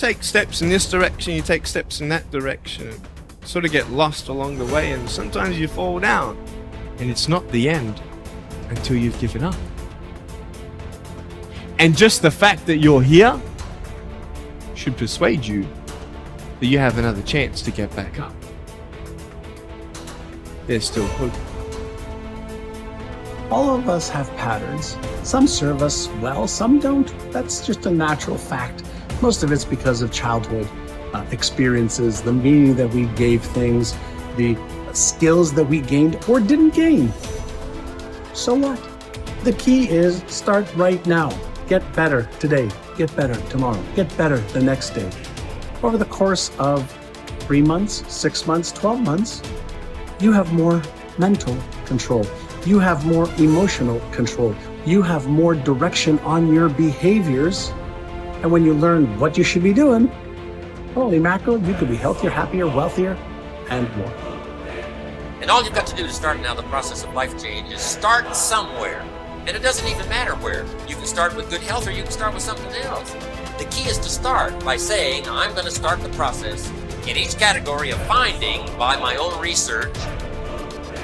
take steps in this direction, you take steps in that direction, sort of get lost along the way, and sometimes you fall down, and it's not the end until you've given up. And just the fact that you're here should persuade you that you have another chance to get back up. There's still hope. All of us have patterns. Some serve us well, some don't. That's just a natural fact. Most of it's because of childhood experiences, the meaning that we gave things, the skills that we gained or didn't gain. So what? The key is start right now. Get better today, get better tomorrow, get better the next day. Over the course of 3 months, 6 months, 12 months, you have more mental control. You have more emotional control. You have more direction on your behaviors. And when you learn what you should be doing, holy mackerel, you could be healthier, happier, wealthier, and more. And all you've got to do to start now the process of life change is start somewhere. And it doesn't even matter where. You can start with good health or you can start with something else. The key is to start by saying, I'm going to start the process in each category of finding by my own research.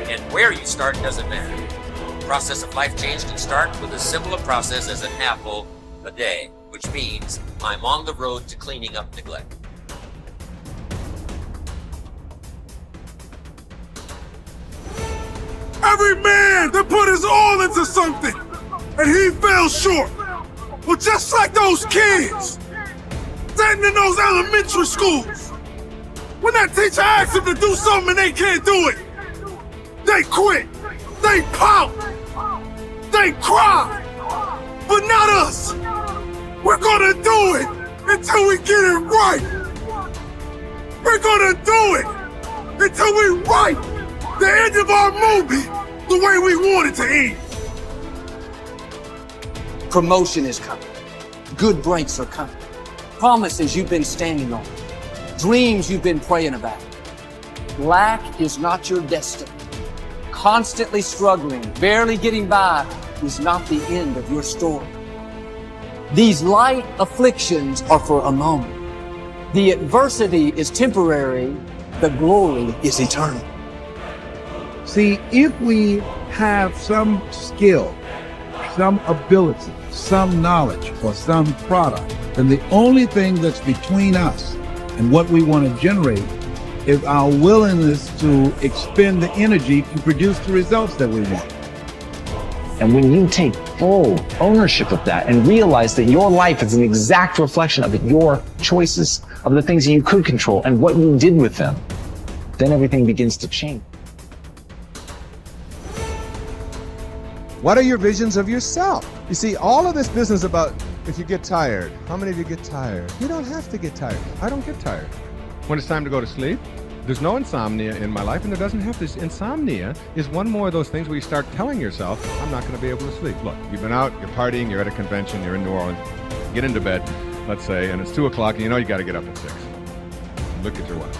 And where you start doesn't matter. The process of life change can start with as simple a process as an apple a day, which means I'm on the road to cleaning up neglect. Every man that put his all into something and he fell short. Well, just like those kids sitting in those elementary schools, when that teacher asks them to do something and they can't do it, they quit, they pout, they cry, but not us. We're gonna do it until we get it right. We're gonna do it until we write the end of our movie the way we want it to end. Promotion is coming. Good breaks are coming. Promises you've been standing on. Dreams you've been praying about. Lack is not your destiny. Constantly struggling, barely getting by is not the end of your story. These light afflictions are for a moment. The adversity is temporary. The glory is eternal. See, if we have some skill, some ability, some knowledge, or some product, then the only thing that's between us and what we want to generate is our willingness to expend the energy to produce the results that we want. And when you take full ownership of that and realize that your life is an exact reflection of your choices, of the things that you could control and what you did with them, then everything begins to change. What are your visions of yourself? You see, all of this business about if you get tired, how many of you get tired? You don't have to get tired. I don't get tired. When it's time to go to sleep, there's no insomnia in my life, and there doesn't have to. Insomnia is one more of those things where you start telling yourself, I'm not going to be able to sleep. Look, you've been out, you're partying, you're at a convention, you're in New Orleans, get into bed, let's say, and it's 2 o'clock, and you know you got to get up at 6. Look at your watch.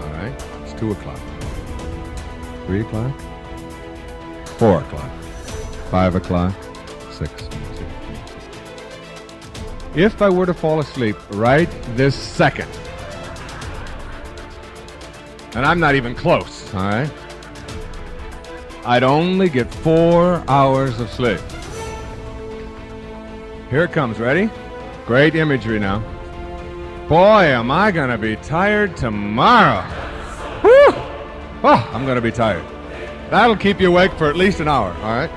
All right, it's 2 o'clock. 3 o'clock? 4 o'clock, 5 o'clock, 6. If I were to fall asleep right this second, and I'm not even close, all right, I'd only get 4 hours of sleep. Here it comes, ready? Great imagery now. Boy, am I gonna be tired tomorrow. Whew! Oh, I'm gonna be tired. That'll keep you awake for at least an hour, all right?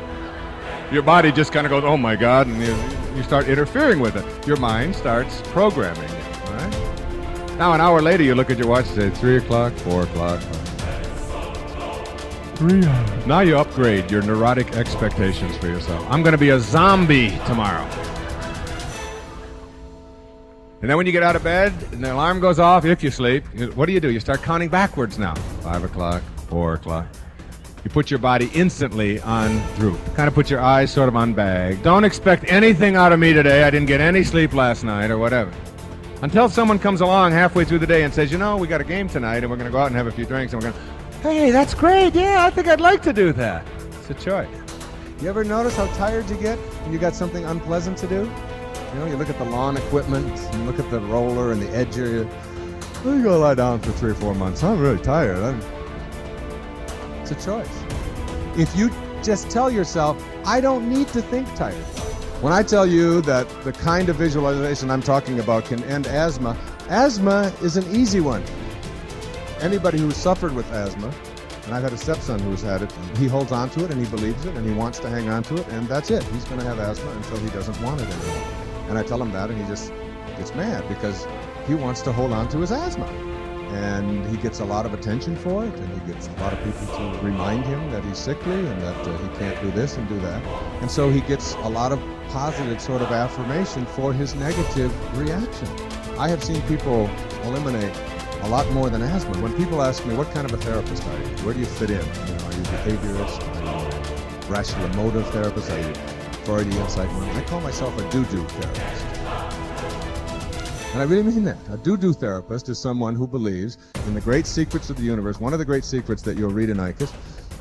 Your body just kind of goes, oh my God, and you start interfering with it. Your mind starts programming it, all right? Now, an hour later, you look at your watch and say, 3 o'clock, 4 o'clock. 3 hours. Now you upgrade your neurotic expectations for yourself. I'm going to be a zombie tomorrow. And then when you get out of bed and the alarm goes off, if you sleep, what do? You start counting backwards now. 5 o'clock, 4 o'clock. You put your body instantly on droop. Kind of put your eyes sort of on bag. Don't expect anything out of me today. I didn't get any sleep last night or whatever. Until someone comes along halfway through the day and says, you know, we got a game tonight and we're going to go out and have a few drinks and we're going to, hey, that's great. Yeah, I think I'd like to do that. It's a choice. You ever notice how tired you get when you got something unpleasant to do? You know, you look at the lawn equipment, and look at the roller and the edger. You go lie down for 3 or 4 months. I'm really tired. It's a choice. If you just tell yourself, I don't need to think tired. When I tell you that the kind of visualization I'm talking about can end asthma, asthma is an easy one. Anybody who's suffered with asthma, and I've had a stepson who's had it, he holds on to it and he believes it and he wants to hang on to it, and that's it. He's going to have asthma until he doesn't want it anymore. And I tell him that and he just gets mad because he wants to hold on to his asthma. And he gets a lot of attention for it, and he gets a lot of people to remind him that he's sickly and that he can't do this and do that. And so he gets a lot of positive sort of affirmation for his negative reaction. I have seen people eliminate a lot more than asthma. When people ask me, what kind of a therapist are you? Where do you fit in? You know, are you behaviorist? Are you rational emotive therapist? Are you Freudian psychoanalyst? I call myself a do-do therapist. And I really mean that. A do-do therapist is someone who believes in the great secrets of the universe. One of the great secrets that you'll read in ICUS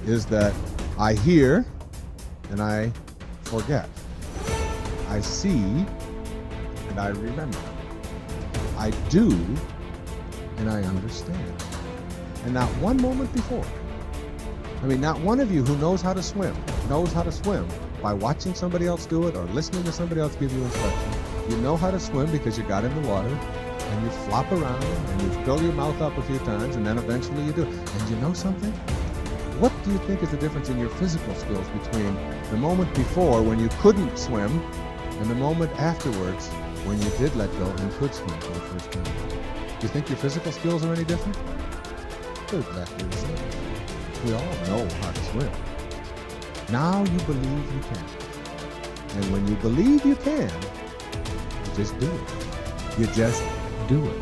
is that I hear and I forget. I see and I remember. I do and I understand. And not one moment before. I mean, not one of you who knows how to swim by watching somebody else do it or listening to somebody else give you instruction. You know how to swim because you got in the water and you flop around and you fill your mouth up a few times and then eventually you do it. And you know something? What do you think is the difference in your physical skills between the moment before when you couldn't swim and the moment afterwards when you did let go and could swim for the first time? Do you think your physical skills are any different? They're exactly the same. We all know how to swim. Now you believe you can. And when you believe you can, you just do it. You just do it.